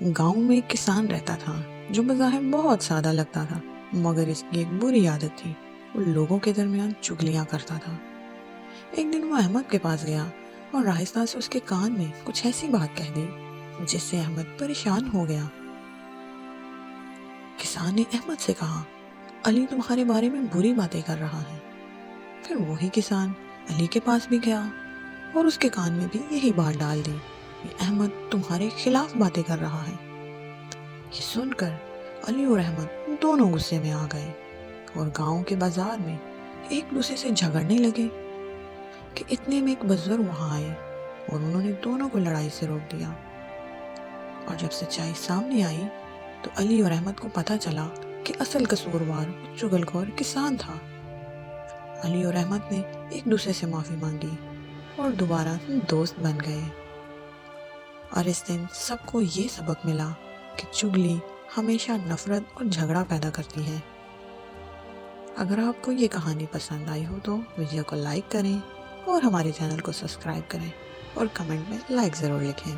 گاؤں میں ایک کسان رہتا تھا جو بظاہر بہت سادہ لگتا تھا، مگر اس کی ایک بری عادت تھی، وہ لوگوں کے درمیان چگلیاں کرتا تھا۔ ایک دن وہ احمد کے پاس گیا اور آہستہ سے اس کے کان میں کچھ ایسی بات کہہ دی جس سے احمد پریشان ہو گیا۔ کسان نے احمد سے کہا، علی تمہارے بارے میں بری باتیں کر رہا ہے۔ پھر وہی کسان علی کے پاس بھی گیا اور اس کے کان میں بھی یہی بات ڈال دی کہ احمد تمہارے خلاف باتیں کر رہا ہے۔ یہ سن کر علی اور احمد دونوں غصے میں آ گئے اور گاؤں کے بازار میں ایک دوسرے سے جھگڑنے لگے کہ اتنے میں ایک بزرگ وہاں آئے اور انہوں نے دونوں کو لڑائی سے روک دیا۔ اور جب سچائی سامنے آئی تو علی اور احمد کو پتہ چلا کہ اصل قصوروار وہ چغلخور کسان تھا۔ علی اور احمد نے ایک دوسرے سے معافی مانگی اور دوبارہ دوست بن گئے۔ اور اس دن سب کو یہ سبق ملا کہ چگلی ہمیشہ نفرت اور جھگڑا پیدا کرتی ہے۔ اگر آپ کو یہ کہانی پسند آئی ہو تو ویڈیو کو لائک کریں اور ہمارے چینل کو سبسکرائب کریں اور کمنٹ میں لائک ضرور لکھیں۔